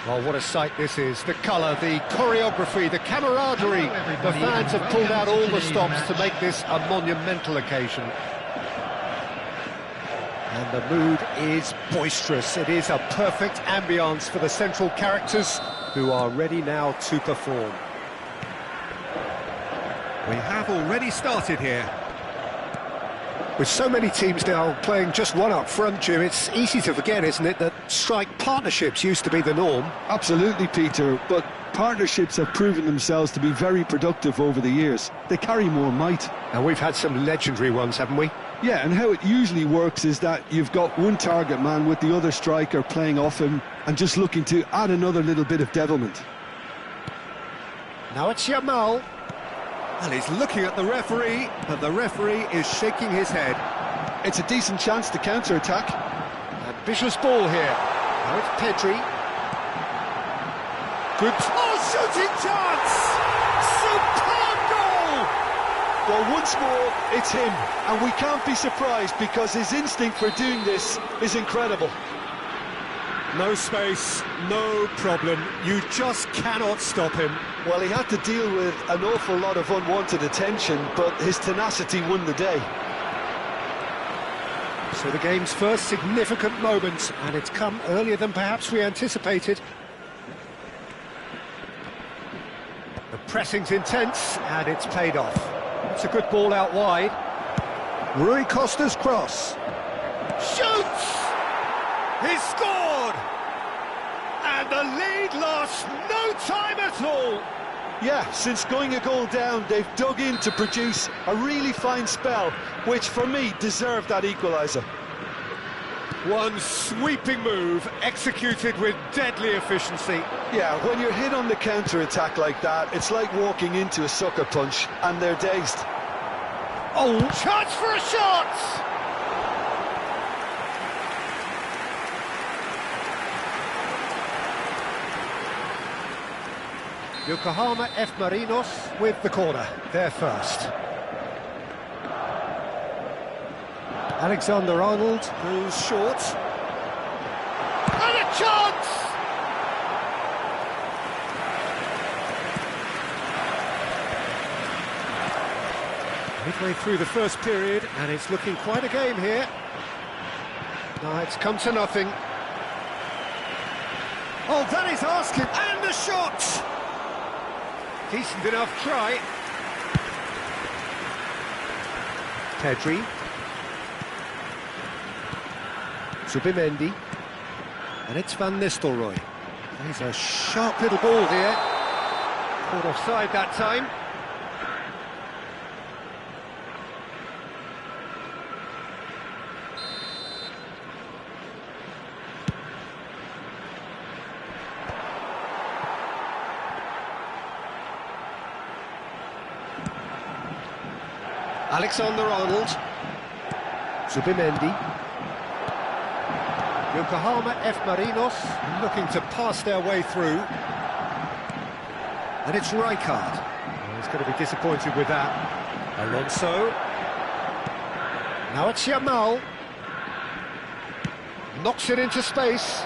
Well, what a sight this is. The colour, the choreography, the camaraderie. The fans have pulled out all the stops to make this a monumental occasion. And the mood is boisterous. It is a perfect ambience for the central characters who are ready now to perform. We have already started here. With so many teams now playing just one up front, Jim, it's easy to forget, isn't it, that strike partnerships used to be the norm? Absolutely, Peter, but partnerships have proven themselves to be very productive over the years. They carry more might. And we've had some legendary ones, haven't we? Yeah, and how it usually works is that you've got one target man with the other striker playing off him and just looking to add another little bit of devilment. Now it's Yamal. And he's looking at the referee, and the referee is shaking his head. It's a decent chance to counter-attack. Ambitious ball here. Now it's Pedri. Good... Oh, shooting chance! Superb goal! Well, once more, it's him. And we can't be surprised because his instinct for doing this is incredible. No space, no problem. You just cannot stop him. Well, he had to deal with an awful lot of unwanted attention, but his tenacity won the day. So the game's first significant moment, and it's come earlier than perhaps we anticipated. The pressing's intense, and it's paid off. It's a good ball out wide. Rui Costa's cross. Shoots! He scored! And the lead lost no time at all. Yeah, since going a goal down, they've dug in to produce a really fine spell, which for me deserved that equaliser. One sweeping move, executed with deadly efficiency. Yeah, when you're hit on the counter-attack like that, it's like walking into a sucker punch, and they're dazed. Oh, chance for a shot! Yokohama F. Marinos with the corner, there first. Alexander-Arnold goes short. And a chance! Midway through the first period, and it's looking quite a game here. Now it's come to nothing. Oh, that is asking, and the shot! Decent enough try. Pedri. Zubimendi. And it's Van Nistelrooy. He's a sharp little ball here. Caught offside that time. Alexander-Arnold. Zubimendi. Yokohama F. Marinos looking to pass their way through. And it's Rijkaard. Oh, he's going to be disappointed with that. Alonso. Now it's Yamal. Knocks it into space.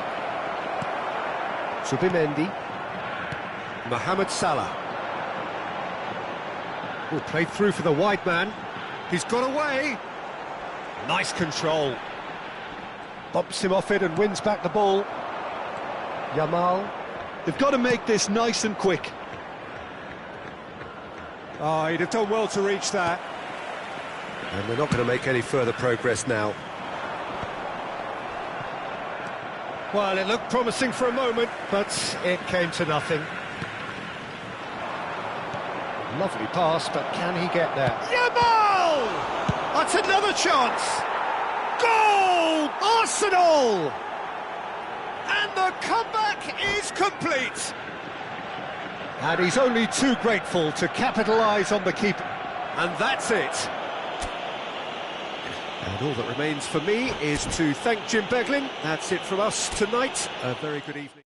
Zubimendi. Mohamed Salah. Oh, played through for the wide man. He's got away. Nice control. Bumps him off it and wins back the ball. Yamal. They've got to make this nice and quick. Oh, he'd have done well to reach that. And we're not going to make any further progress now. Well, it looked promising for a moment, but it came to nothing. Lovely pass, but can he get there? Yamal! That's another chance! Goal! Arsenal! And the comeback is complete. And he's only too grateful to capitalise on the keeper. And that's it. And all that remains for me is to thank Jim Beglin. That's it from us tonight. A very good evening.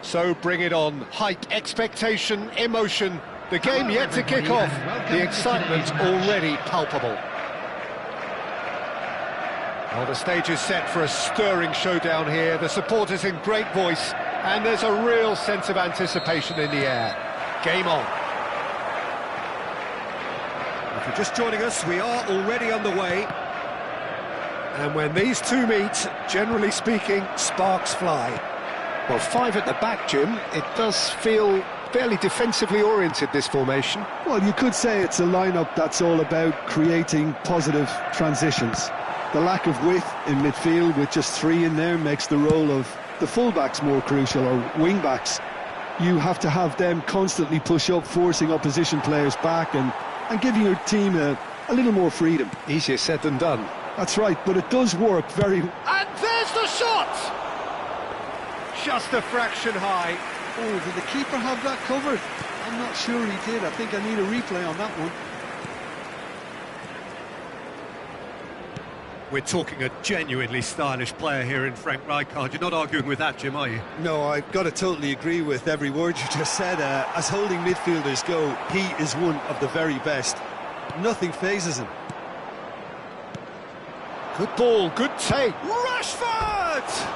So bring it on. Hype, expectation, emotion. The game yet to kick off. The excitement already palpable. Well, the stage is set for a stirring showdown here. The supporters in great voice, and there's a real sense of anticipation in the air. Game on. If you're just joining us, we are already underway. And when these two meet, generally speaking, sparks fly. Well, five at the back, Jim. It does feel fairly defensively oriented, this formation. Well, you could say it's a lineup that's all about creating positive transitions. The lack of width in midfield with just three in there makes the role of the fullbacks more crucial, or wing-backs. You have to have them constantly push up, forcing opposition players back and giving your team a little more freedom. Easier said than done. That's right, but it does work very... And there's the shot! Just a fraction high. Oh, did the keeper have that covered? I'm not sure he did. I think I need a replay on that one. We're talking a genuinely stylish player here in Frank Rijkaard. You're not arguing with that, Jim, are you? No, I've got to totally agree with every word you just said. As holding midfielders go, he is one of the very best. Nothing phases him. Good ball, good take. Rashford!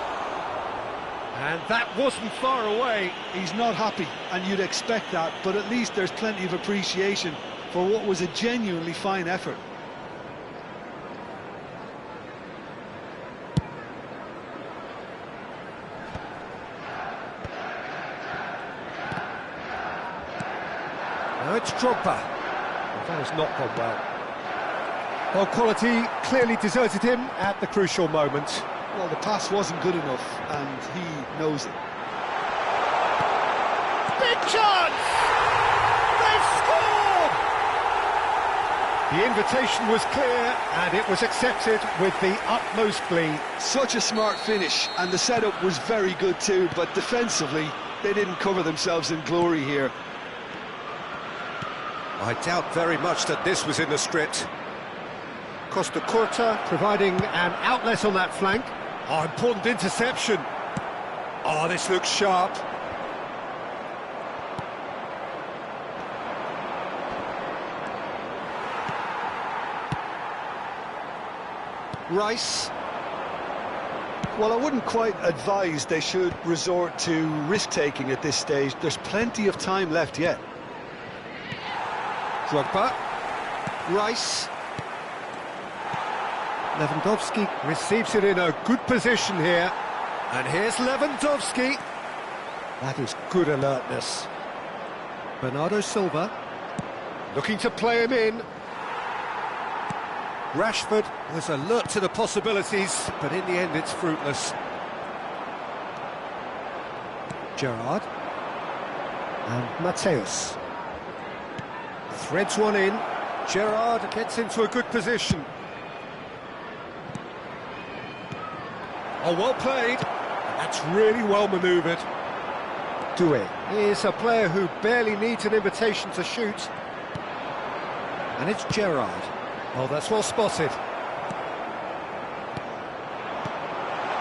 And that wasn't far away. He's not happy, and you'd expect that, but at least there's plenty of appreciation for what was a genuinely fine effort. Now it's Drogba. Well, that has not gone well. Well, quality clearly deserted him at the crucial moment. Well, the pass wasn't good enough, and he knows it. Big chance! They've scored! The invitation was clear, and it was accepted with the utmost glee. Such a smart finish, and the setup was very good too, but defensively, they didn't cover themselves in glory here. I doubt very much that this was in the script. Costa Curta providing an outlet on that flank. Oh, important interception. Oh, this looks sharp. Rice. Well, I wouldn't quite advise they should resort to risk-taking at this stage. There's plenty of time left yet. Drogba. Rice. Lewandowski receives it in a good position here. And here's Lewandowski. That is good alertness. Bernardo Silva. Looking to play him in. Rashford was alert to the possibilities, but in the end it's fruitless. Gerrard. And Mateus. Threads one in. Gerrard gets into a good position. Oh, well played. That's really well manoeuvred. Doué is a player who barely needs an invitation to shoot. And it's Gerrard. Oh, that's well spotted.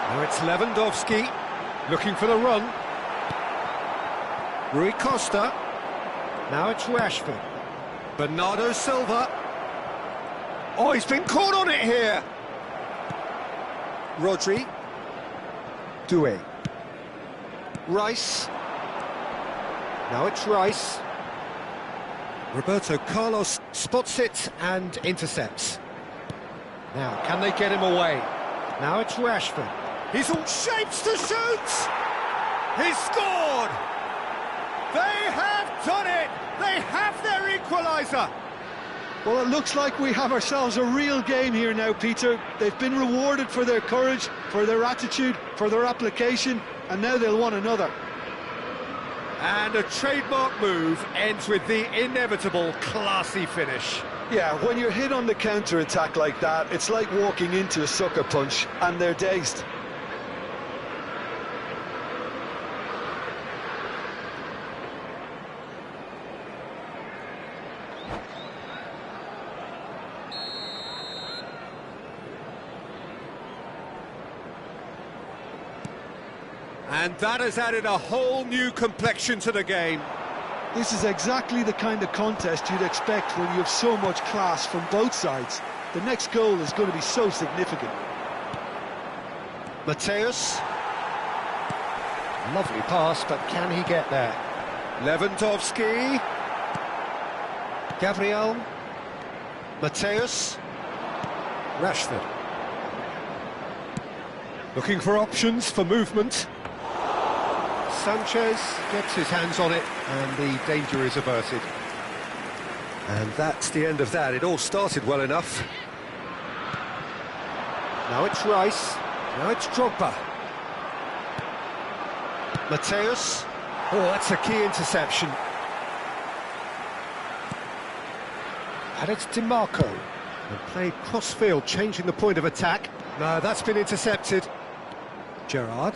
Now it's Lewandowski, looking for the run. Rui Costa. Now it's Rashford. Bernardo Silva. Oh, he's been caught on it here. Rodri. Doué. Rice. Now it's Rice. Roberto Carlos spots it and intercepts. Now, can they get him away? Now it's Rashford. He's all shapes to shoot! He's scored! They have done it! They have their equaliser! Well, it looks like we have ourselves a real game here now, Peter. They've been rewarded for their courage, for their attitude, for their application, and now they'll want another. And a trademark move ends with the inevitable classy finish. Yeah, when you're hit on the counter-attack like that, it's like walking into a sucker punch, and they're dazed. And that has added a whole new complexion to the game. This is exactly the kind of contest you'd expect when you have so much class from both sides. The next goal is going to be so significant. Mateus. Lovely pass, but can he get there? Lewandowski. Gabriel. Mateus. Rashford. Looking for options for movement. Sanchez gets his hands on it, and the danger is averted. And that's the end of that. It all started well enough. Now it's Rice. Now it's Drogba. Mateus. Oh, that's a key interception. And it's DiMarco. And played cross-field, changing the point of attack. No, that's been intercepted. Gerrard.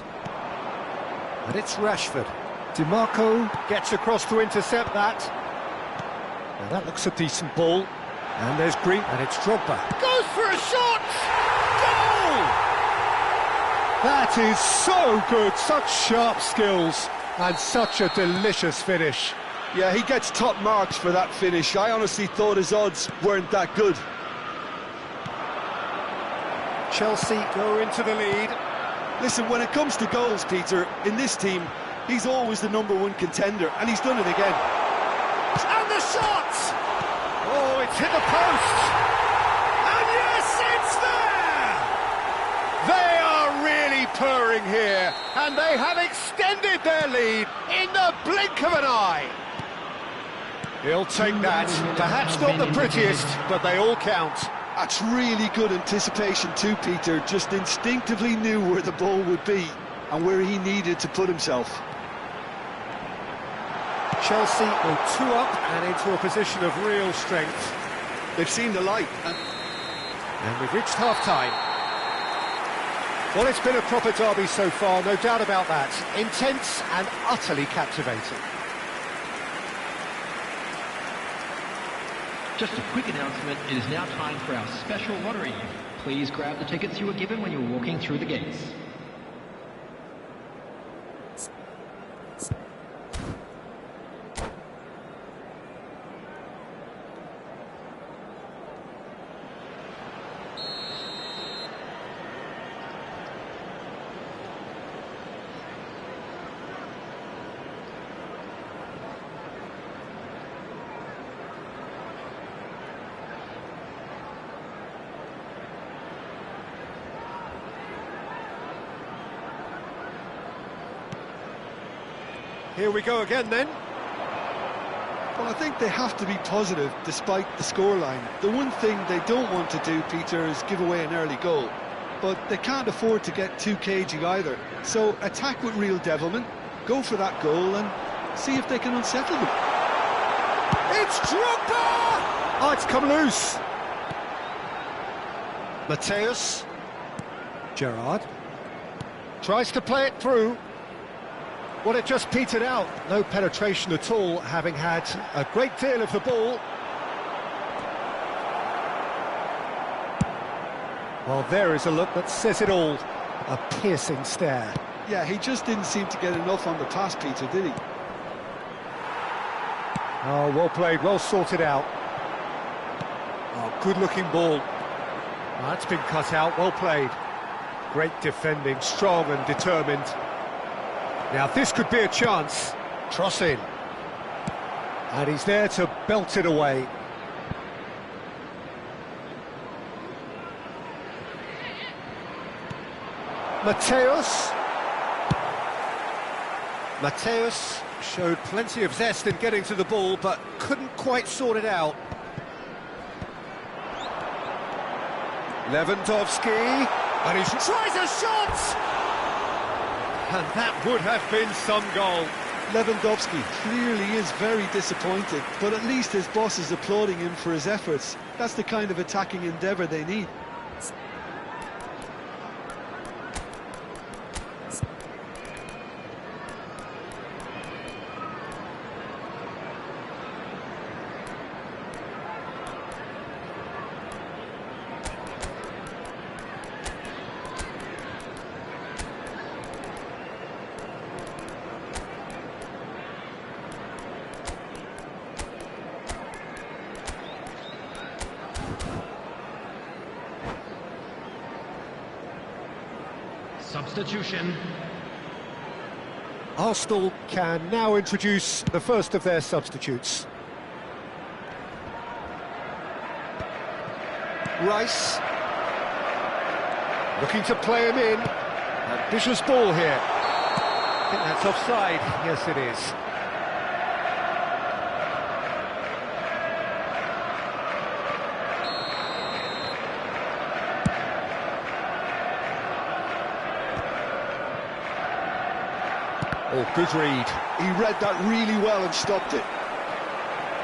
And it's Rashford. DiMarco gets across to intercept that. Now that looks a decent ball. And there's Green. And it's Drogba. Goes for a shot! Goal! That is so good. Such sharp skills. And such a delicious finish. Yeah, he gets top marks for that finish. I honestly thought his odds weren't that good. Chelsea go into the lead. Listen, when it comes to goals, Peter, in this team, he's always the #1 contender, and he's done it again. And the shot! Oh, it's hit the post! And yes, it's there! They are really purring here, and they have extended their lead in the blink of an eye. He'll take that. Perhaps not the prettiest, but they all count. That's really good anticipation too, Peter. Just instinctively knew where the ball would be and where he needed to put himself. Chelsea go 2 up and into a position of real strength. They've seen the light. And we've reached half-time. Well, it's been a proper derby so far, no doubt about that. Intense and utterly captivating. Just a quick announcement, it is now time for our special lottery. Please grab the tickets you were given when you were walking through the gates. Here we go again then. Well, I think they have to be positive despite the scoreline. The one thing they don't want to do, Peter, is give away an early goal. But they can't afford to get too cagey either. So attack with real devilment, go for that goal and see if they can unsettle them. It's Drogba! Oh, it's come loose. Mateus. Gerrard. Tries to play it through. Well, it just petered out. No penetration at all, having had a great deal of the ball. Well, there is a look that says it all. A piercing stare. Yeah, he just didn't seem to get enough on the pass, Peter, did he? Oh, well played, well sorted out. Oh, good-looking ball. Oh, that's been cut out, well played. Great defending, strong and determined. Now, this could be a chance. Cross in. And he's there to belt it away. Mateus. Mateus showed plenty of zest in getting to the ball, but couldn't quite sort it out. Lewandowski. And he tries a shot! And that would have been some goal. Lewandowski clearly is very disappointed, but at least his boss is applauding him for his efforts. That's the kind of attacking endeavour they need. Substitution. Arsenal can now introduce the first of their substitutes. Rice. Looking to play him in. Ambitious ball here. I think that's offside. Yes, it is. Oh, good read. He read that really well and stopped it.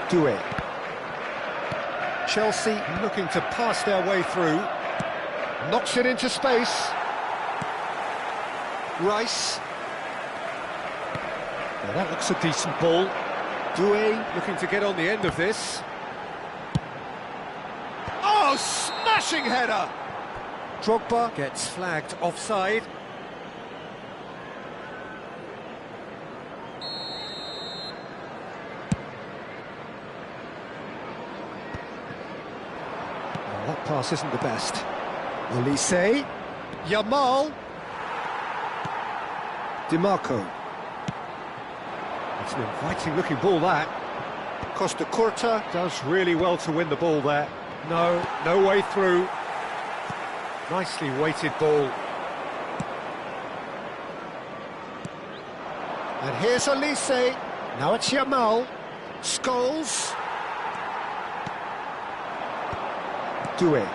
Doué. Chelsea looking to pass their way through. Knocks it into space. Rice. Now that looks a decent ball. Doué looking to get on the end of this. Oh, smashing header! Drogba gets flagged offside. That pass isn't the best. Olise. Yamal. DiMarco. It's an inviting looking ball, that. Costa Curta does really well to win the ball there. No way through. Nicely weighted ball. And here's Olise. Now it's Yamal. Scholes. Doué.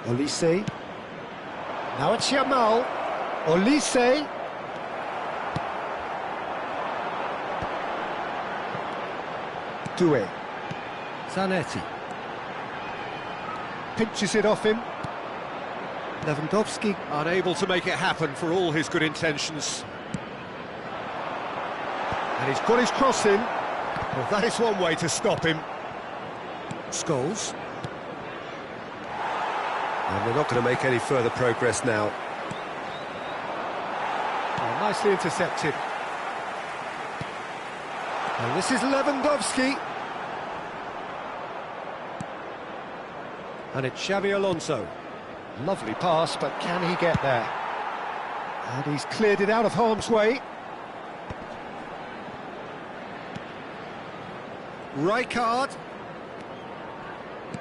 Olise. Now it's Yamal. Olise. Doué. Zanetti. Pinches it off him. Lewandowski unable to make it happen for all his good intentions. And he's got his cross in. Well, that is one way to stop him. Scholes. And they're not going to make any further progress now. Oh, nicely intercepted. And this is Lewandowski. And it's Xabi Alonso. Lovely pass, but can he get there? And he's cleared it out of harm's way. Rijkaard.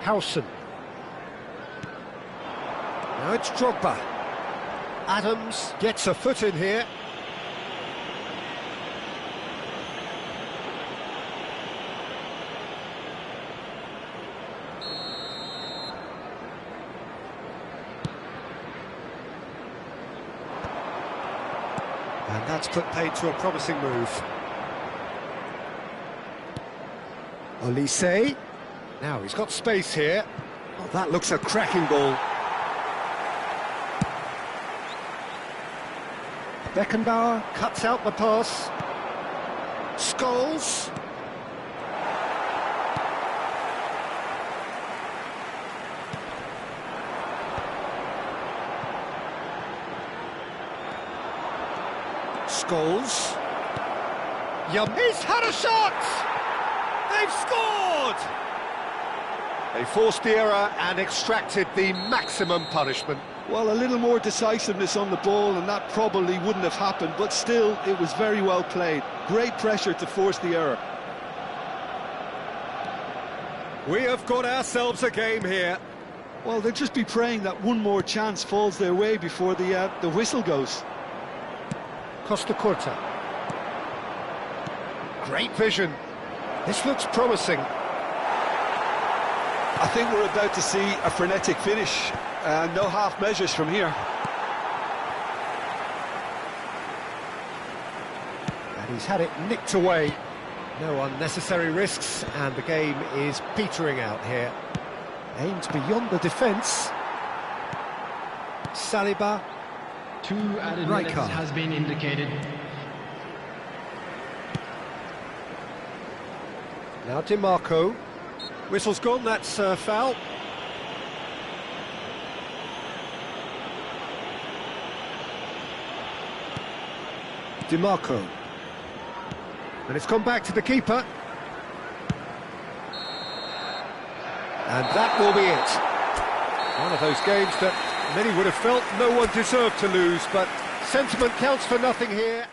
Howson. Now it's Drogba. Adams gets a foot in here. And that's put paid to a promising move. Olise. Now he's got space here. Oh, that looks a cracking ball. Beckenbauer cuts out the pass. Scholes. Scholes. He's had a shot! They've scored! They forced the error and extracted the maximum punishment. Well, a little more decisiveness on the ball and that probably wouldn't have happened, but still, it was very well played. Great pressure to force the error. We have got ourselves a game here. Well, they'll just be praying that one more chance falls their way before the whistle goes. Costa Curta. Great vision. This looks promising. I think we're about to see a frenetic finish. No half measures from here. And he's had it nicked away. No unnecessary risks, and the game is petering out here. Aimed beyond the defence. Saliba. 2 added minutes Rijkaard. has been indicated. Now DiMarco. Whistle's gone, that's foul. DiMarco. And it's gone back to the keeper. And that will be it. One of those games that many would have felt no one deserved to lose, but sentiment counts for nothing here.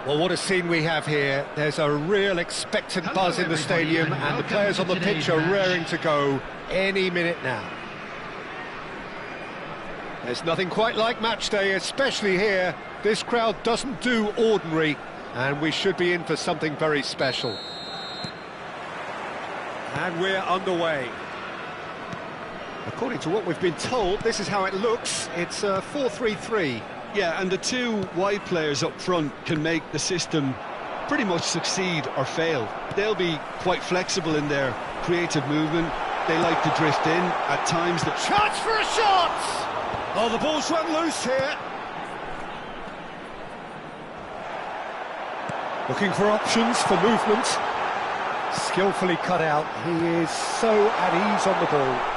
Well, what a scene we have here. There's a real expectant buzz in the stadium, and the players on the pitch are raring to go any minute now. There's nothing quite like match day, especially here. This crowd doesn't do ordinary, and we should be in for something very special. And we're underway. According to what we've been told, this is how it looks. It's 4-3-3. Yeah, and the two wide players up front can make the system pretty much succeed or fail. They'll be quite flexible in their creative movement. They like to drift in at times. Chance for a shot! Oh, the ball's run loose here. Looking for options for movement. Skillfully cut out. He is so at ease on the ball.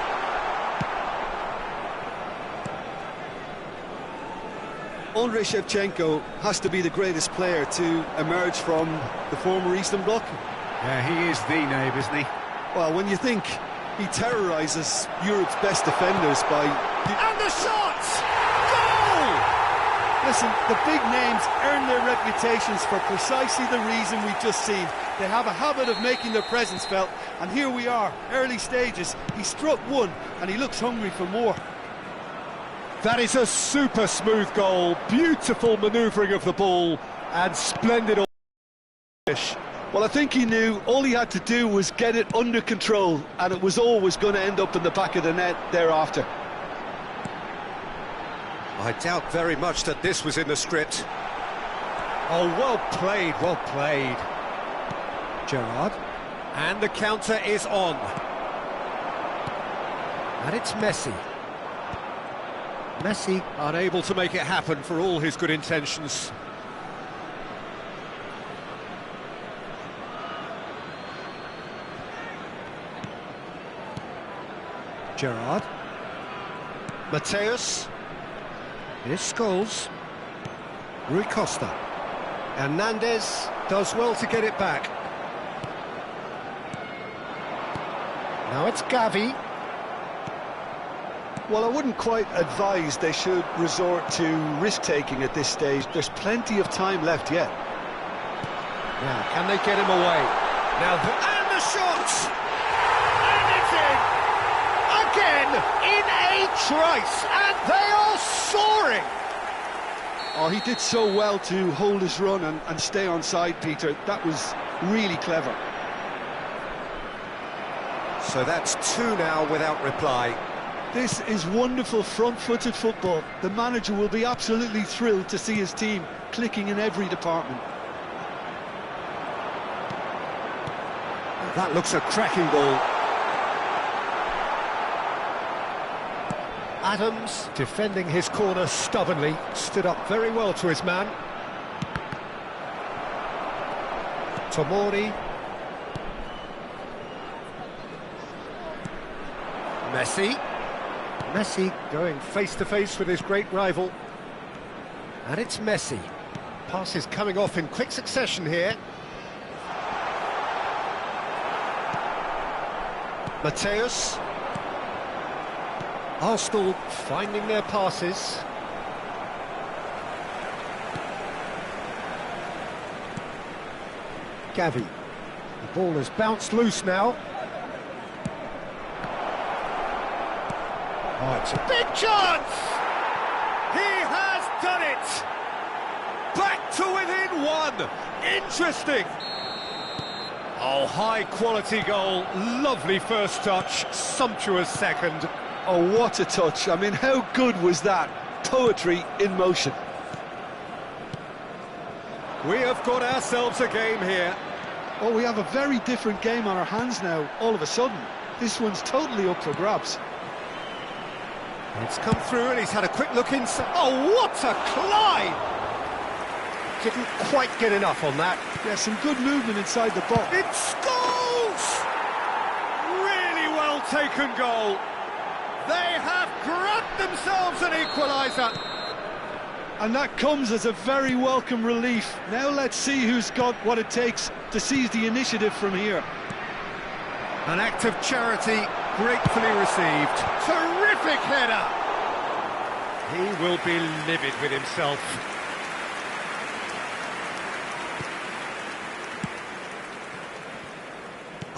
Andrei Shevchenko has to be the greatest player to emerge from the former Eastern Bloc. Yeah, he is the name, isn't he? Well, when you think he terrorises Europe's best defenders by... And the shot! Goal! Listen, the big names earn their reputations for precisely the reason we've just seen. They have a habit of making their presence felt, and here we are, early stages. He struck one, and he looks hungry for more. That is a super smooth goal, beautiful manoeuvring of the ball, and splendid finish. Well, I think he knew all he had to do was get it under control, and it was always going to end up in the back of the net thereafter. I doubt very much that this was in the script. Oh, well played, well played. Gerrard. And the counter is on. And it's Messi. Messi unable to make it happen for all his good intentions. Gerrard. Mateus. Here's Scholes. Rui Costa. Hernandez does well to get it back. Now it's Gavi. Well, I wouldn't quite advise they should resort to risk-taking at this stage. There's plenty of time left yet. Now, can they get him away? Now, and the shot! And it's in! Again, in a trice, and they are soaring! Oh, he did so well to hold his run and stay on side, Peter. That was really clever. So that's two now without reply. This is wonderful front-footed football. The manager will be absolutely thrilled to see his team clicking in every department. That looks a cracking ball. Adams, defending his corner stubbornly, stood up very well to his man. Tomori. Messi. Messi going face-to-face with his great rival. And it's Messi. Passes coming off in quick succession here. Mateus. Arsenal finding their passes. Gavi. The ball has bounced loose now. Oh, it's a big chance! He has done it! Back to within one! Interesting! Oh, high-quality goal, lovely first touch, sumptuous second. Oh, what a touch. I mean, how good was that? Poetry in motion. We have got ourselves a game here. Oh, we have a very different game on our hands now, all of a sudden. This one's totally up for grabs. It's come through and he's had a quick look inside. Oh, what a climb! Didn't quite get enough on that. Yeah, some good movement inside the box. It's Scholes! Really well taken goal. They have grabbed themselves an equaliser. And that comes as a very welcome relief. Now let's see who's got what it takes to seize the initiative from here. An act of charity gratefully received. Terrific header! He will be livid with himself.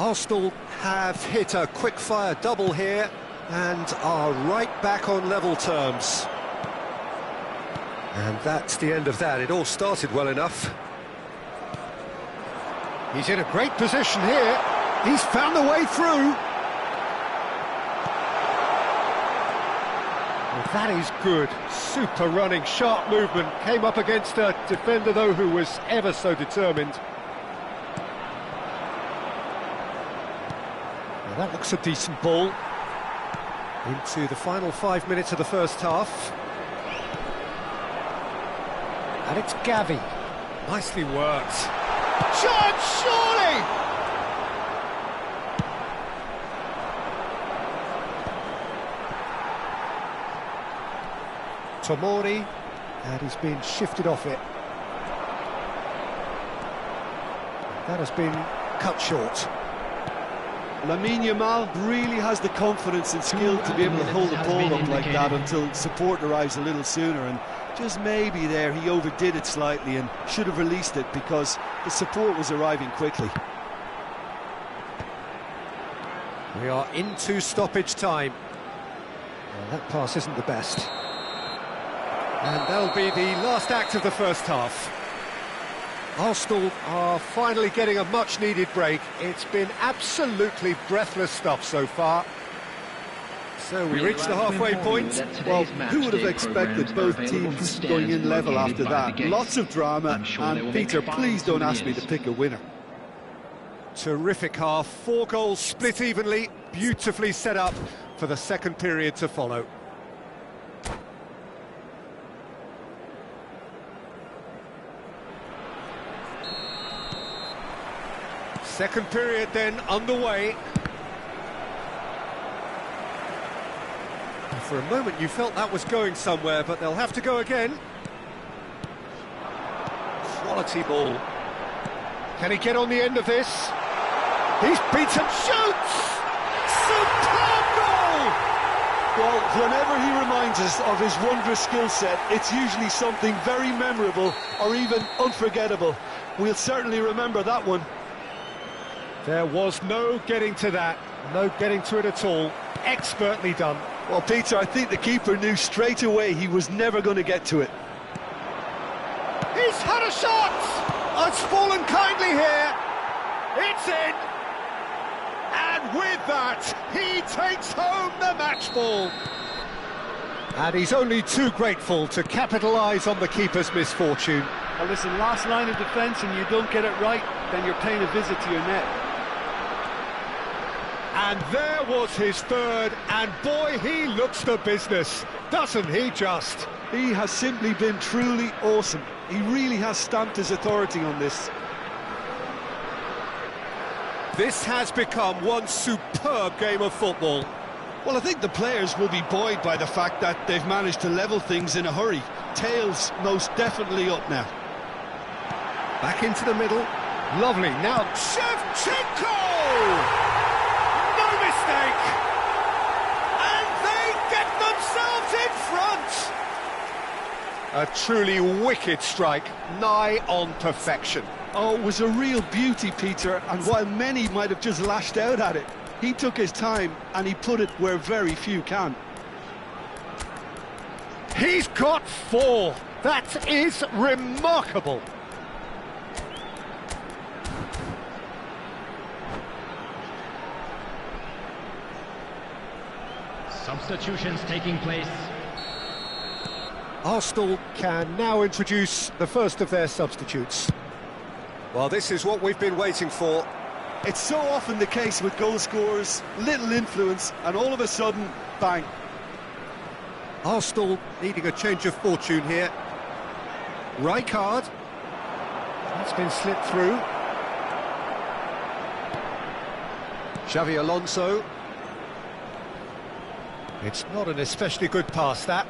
Arsenal have hit a quick-fire double here and are right back on level terms. And that's the end of that. It all started well enough. He's in a great position here. He's found a way through. Well, that is good. Super running, sharp movement. Came up against a defender, though, who was ever so determined. Well, that looks a decent ball. Into the final 5 minutes of the first half. And it's Gavi. Nicely worked. Chance, surely! Tomori, and he's been shifted off it. That has been cut short. Lamine Yamal really has the confidence and skill to be able to hold the ball up like that until support arrives a little sooner, and just maybe there he overdid it slightly and should have released it because the support was arriving quickly. We are into stoppage time. Well, that pass isn't the best. And that'll be the last act of the first half. Arsenal are finally getting a much-needed break. It's been absolutely breathless stuff so far. So we reach the halfway point. Well, who would have expected both teams going in level after that? Lots of drama, and Peter, please don't ask me to pick a winner. Terrific half, 4 goals split evenly, beautifully set up for the second period to follow. Second period then underway. For a moment you felt that was going somewhere, but they'll have to go again. Quality ball. Can he get on the end of this? He's beaten, shoots! Superb goal! Well, whenever he reminds us of his wondrous skill set, it's usually something very memorable or even unforgettable. We'll certainly remember that one. There was no getting to that, no getting to it at all. Expertly done. Well, Peter, I think the keeper knew straight away he was never going to get to it. He's had a shot! Oh, it's fallen kindly here. It's in. And with that, he takes home the match ball. And he's only too grateful to capitalise on the keeper's misfortune. Well, listen, last line of defence and you don't get it right, then you're paying a visit to your net. And there was his third, and boy, he looks the business, doesn't he just? He has simply been truly awesome. He really has stamped his authority on this. This has become one superb game of football. Well, I think the players will be buoyed by the fact that they've managed to level things in a hurry. Tails most definitely up now. Back into the middle. Lovely. Now, Shevchenko! And they get themselves in front! A truly wicked strike, nigh on perfection. Oh, it was a real beauty, Peter, and while many might have just lashed out at it, he took his time and he put it where very few can. He's got 4. That is remarkable. Substitutions taking place. Arsenal can now introduce the first of their substitutes. Well, this is what we've been waiting for. It's so often the case with goal scorers, little influence, and all of a sudden, bang. Arsenal needing a change of fortune here. Rijkaard. That's been slipped through. Xavi Alonso. It's not an especially good pass, that.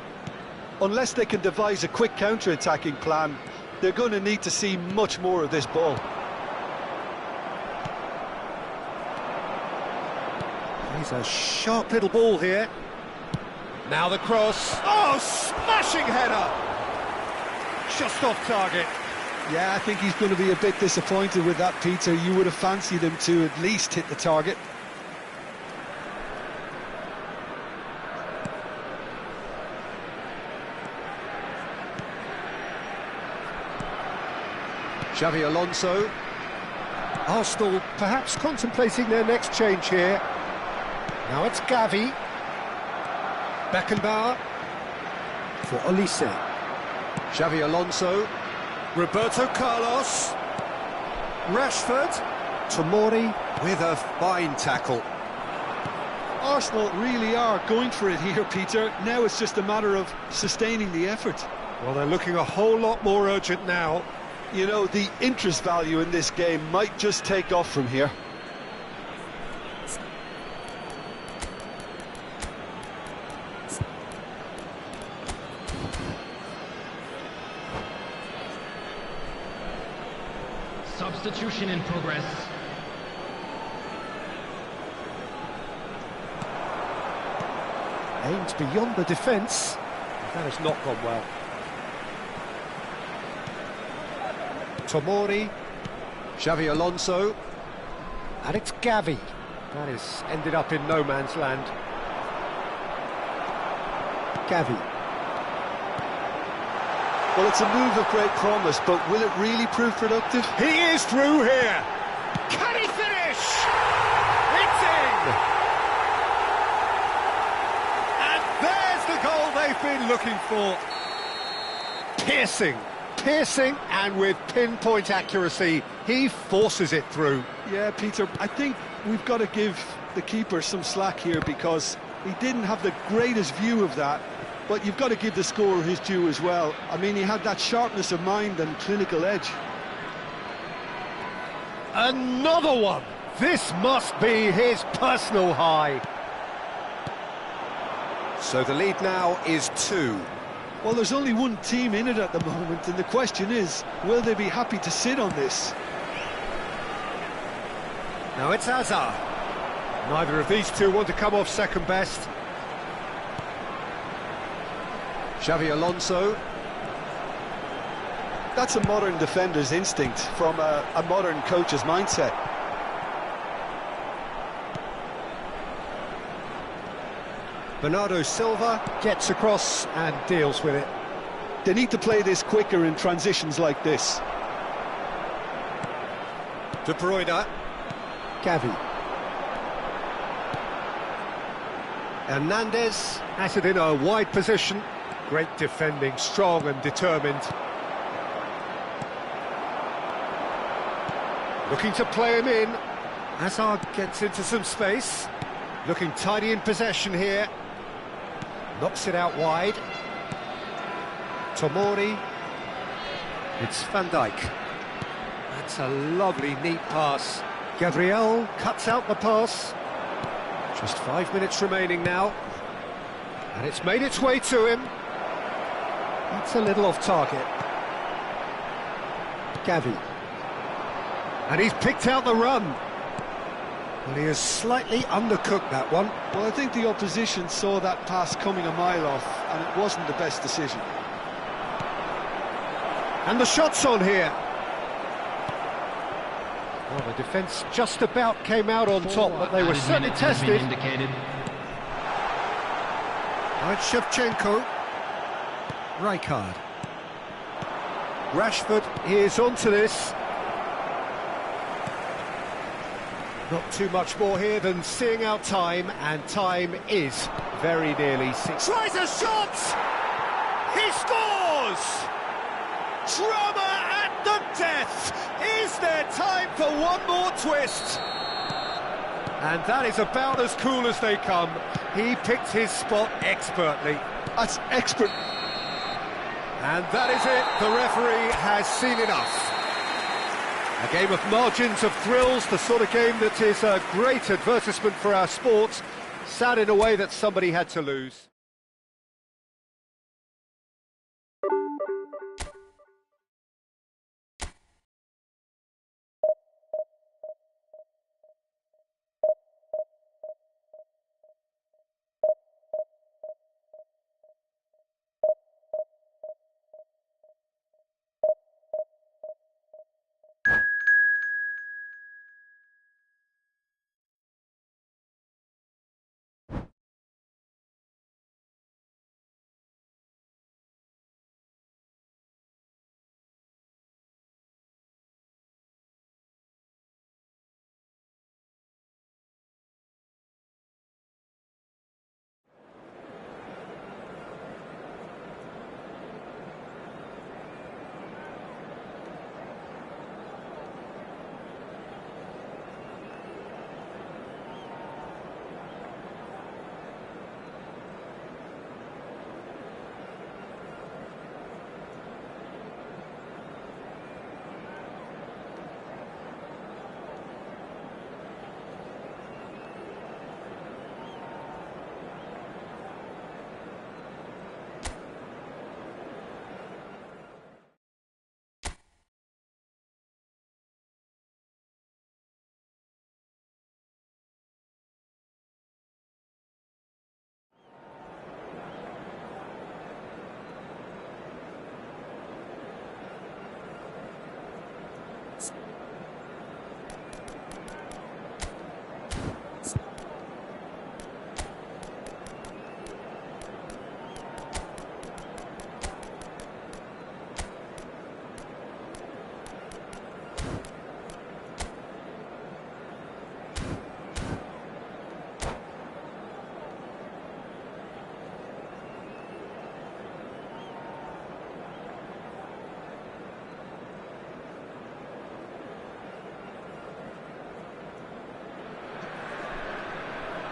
Unless they can devise a quick counter-attacking plan, they're going to need to see much more of this ball. He's a sharp little ball here. Now the cross. Oh, smashing header! Just off target. Yeah, I think he's going to be a bit disappointed with that, Peter. You would have fancied him to at least hit the target. Xavi Alonso. Arsenal perhaps contemplating their next change here. Now it's Gavi. Beckenbauer for Olise. Xavi Alonso. Roberto Carlos. Rashford. Tomori with a fine tackle. Arsenal really are going for it here, Peter. Now it's just a matter of sustaining the effort. Well, they're looking a whole lot more urgent now. You know, the interest value in this game might just take off from here. Substitution in progress. Aimed beyond the defence. That has not gone well. Tomori, Xavi Alonso, and it's Gavi. That has ended up in no man's land. Gavi. Well, it's a move of great promise, but will it really prove productive? He is through here. Can he finish? It's in! And there's the goal they've been looking for. Piercing, and with pinpoint accuracy, he forces it through. Yeah, Peter, I think we've got to give the keeper some slack here because he didn't have the greatest view of that, but you've got to give the scorer his due as well. I mean, he had that sharpness of mind and clinical edge. Another one! This must be his personal high. So the lead now is 2. Well, there's only one team in it at the moment, and the question is, will they be happy to sit on this? Now it's Hazard. Neither of these two want to come off second best. Xavi Alonso. That's a modern defender's instinct from a modern coach's mindset. Bernardo Silva gets across and deals with it. They need to play this quicker in transitions like this. De Bruyne. Gavi. Hernandez has it in a wide position. Great defending, strong and determined. Looking to play him in. Hazard gets into some space. Looking tidy in possession here. Knocks it out wide. Tomori. It's Van Dijk. That's a lovely, neat pass. Gabriel cuts out the pass. Just 5 minutes remaining now. And it's made its way to him. That's a little off target. Gavi. And he's picked out the run. Well, he has slightly undercooked that one. Well, I think the opposition saw that pass coming a mile off, and it wasn't the best decision. And the shot's on here. Well, the defence just about came out on top, but they were certainly tested. Right, Shevchenko. Rijkaard. Rashford is onto this. Not too much more here than seeing out time, and time is very nearly 6. Tries a shot! He scores! Drama at the death! Is there time for one more twist? And that is about as cool as they come. He picked his spot expertly. That's expert. And that is it. The referee has seen enough. A game of margins of thrills, the sort of game that is a great advertisement for our sport. Sad in a way that somebody had to lose.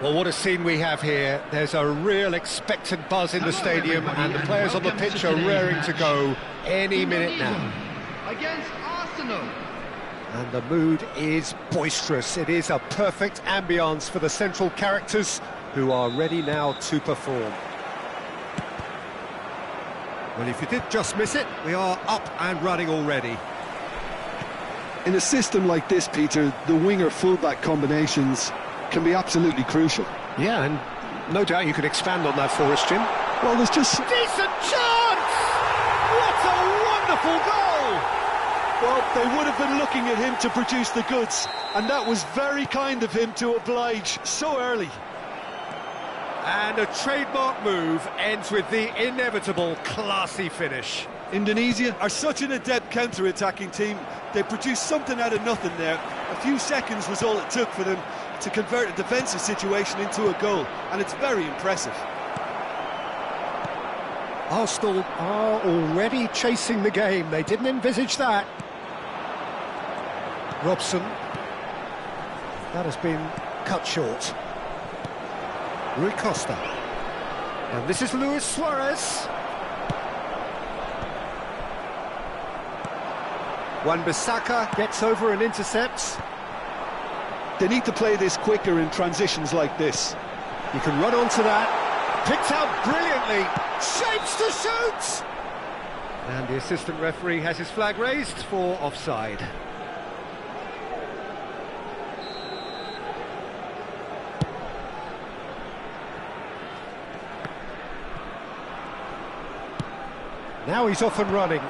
Well, what a scene we have here. There's a real expectant buzz in the stadium, and the players on the pitch are raring to go any minute now. Against Arsenal. And the mood is boisterous. It is a perfect ambience for the central characters who are ready now to perform. Well, if you did just miss it, we are up and running already. In a system like this, Peter, the winger-fullback combinations can be absolutely crucial. Yeah, and no doubt you could expand on that for us, Jim. Well, there's just... Decent chance! What a wonderful goal! Well, they would have been looking at him to produce the goods, and that was very kind of him to oblige so early. And a trademark move ends with the inevitable classy finish. Indonesia are such an adept counter-attacking team. They produced something out of nothing there. A few seconds was all it took for them to convert a defensive situation into a goal, and it's very impressive. Arsenal are already chasing the game. They didn't envisage that. Robson. That has been cut short. Rui Costa. And this is Luis Suarez. Wan-Bissaka gets over and intercepts. They need to play this quicker in transitions like this. You can run onto that. Picked out brilliantly. Shapes to shoot! And the assistant referee has his flag raised for offside. Now he's off and running.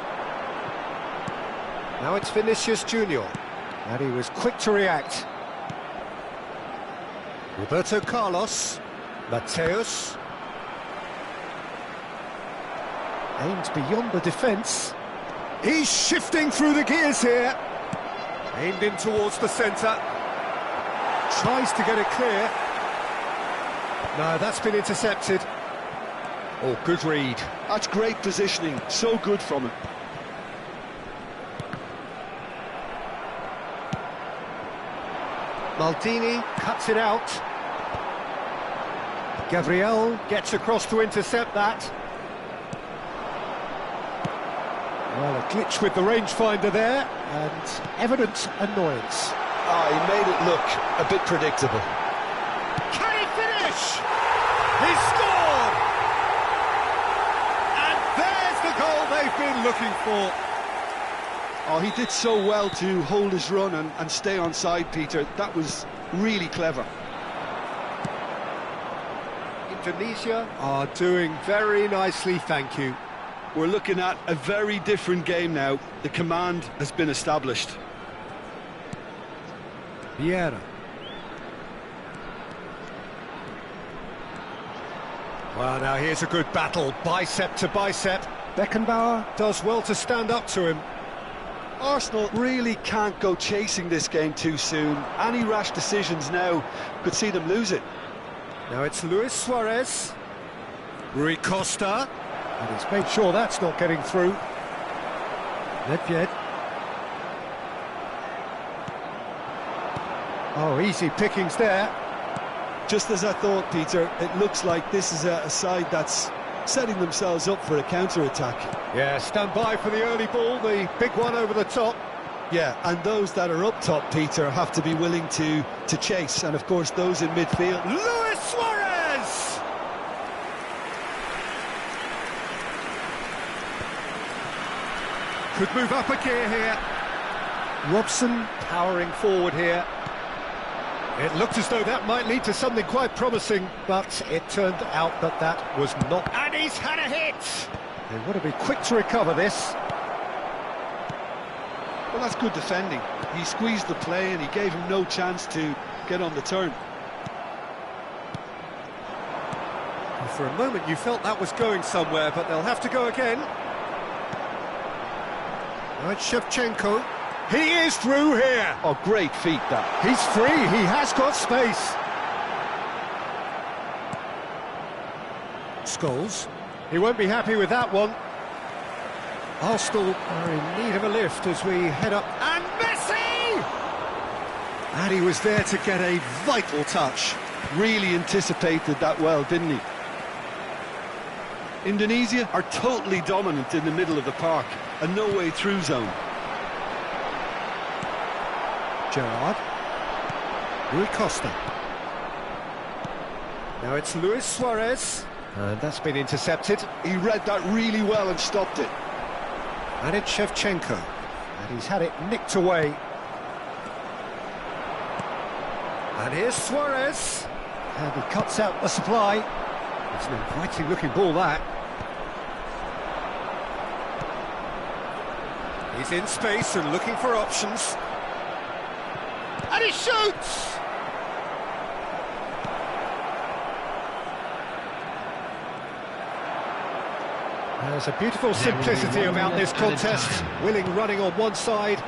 Now it's Vinicius Junior, and he was quick to react. Roberto Carlos, Mateus. Aimed beyond the defence. He's shifting through the gears here. Aimed in towards the centre. Tries to get it clear. No, that's been intercepted. Oh, good read. That's great positioning, so good from him. Maldini cuts it out. Gabriel gets across to intercept that. Well, a glitch with the rangefinder there, and evident annoyance. He made it look a bit predictable. Can he finish? He scored! And there's the goal they've been looking for. Oh, he did so well to hold his run and stay on side, Peter. That was really clever. Indonesia are doing very nicely, thank you. We're looking at a very different game now. The command has been established. Vieira. Well, now here's a good battle, bicep to bicep. Beckenbauer does well to stand up to him. Arsenal really can't go chasing this game too soon. Any rash decisions now could see them lose it. Now it's Luis Suarez. Rui Costa. And he's made sure that's not getting through. Nedved. Oh, easy pickings there. Just as I thought, Peter, it looks like this is a side that's setting themselves up for a counter-attack. Yeah, stand by for the early ball, the big one over the top. Yeah, and those that are up top, Peter, have to be willing to chase, and of course those in midfield. Luis Suarez! Could move up a gear here. Robson powering forward here. It looked as though that might lead to something quite promising, but it turned out that that was not. And he's had a hit! They want to be quick to recover this. Well, that's good defending. He squeezed the play and he gave him no chance to get on the turn. And for a moment you felt that was going somewhere, but they'll have to go again. Now it's Shevchenko. He is through here. Oh, great feat, that. He's free, he has got space. Scholes. He won't be happy with that one. Arsenal are in need of a lift as we head up. And Messi! And he was there to get a vital touch. Really anticipated that well, didn't he? Indonesia are totally dominant in the middle of the park, a no-way through zone. Gerrard. Rui Costa. Now it's Luis Suarez. And that's been intercepted. He read that really well and stopped it. And it's Shevchenko. And he's had it nicked away. And here's Suarez. And he cuts out the supply. It's an inviting looking ball, that. He's in space and looking for options. And he shoots! There's a beautiful simplicity about this contest. Willing running on one side,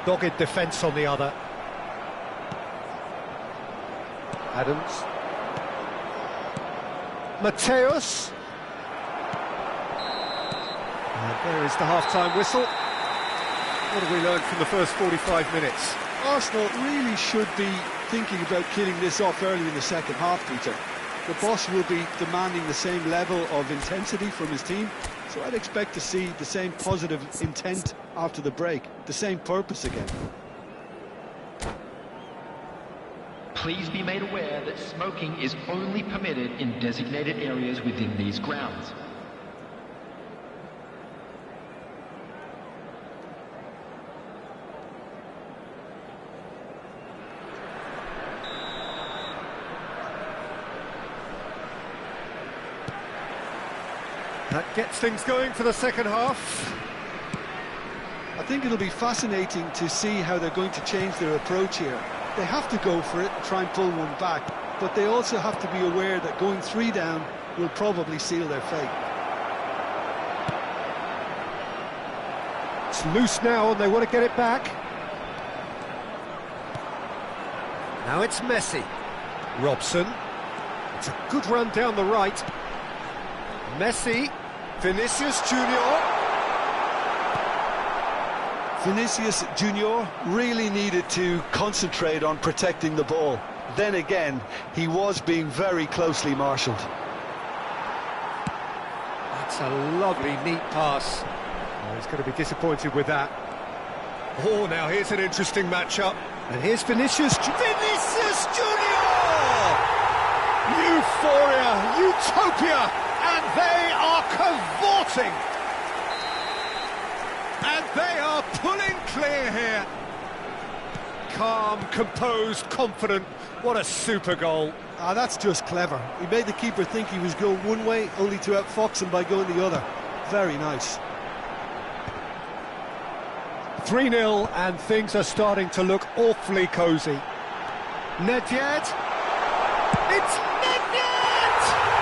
dogged defence on the other. Adams. Mateus. And there is the half-time whistle. What have we learned from the first 45 minutes? Arsenal really should be thinking about killing this off early in the second half, Peter. The boss will be demanding the same level of intensity from his team, so I'd expect to see the same positive intent after the break, the same purpose again. Please be made aware that smoking is only permitted in designated areas within these grounds. That gets things going for the second half. I think it'll be fascinating to see how they're going to change their approach here. They have to go for it and try and pull one back, but they also have to be aware that going 3 down will probably seal their fate. It's loose now and they want to get it back. Now it's Messi. Robson. It's a good run down the right. Messi. Vinicius Junior. Vinicius Junior really needed to concentrate on protecting the ball. Then again, he was being very closely marshalled. That's a lovely, neat pass. Oh, he's going to be disappointed with that. Oh, now here's an interesting matchup. And here's Vinicius Junior! Euphoria, utopia, and they are cavorting. And they are pulling clear here. Calm, composed, confident. What a super goal. Ah, that's just clever. He made the keeper think he was going one way, only to outfox him by going the other. Very nice. 3-0, and things are starting to look awfully cosy. Nedved. It's Nedved!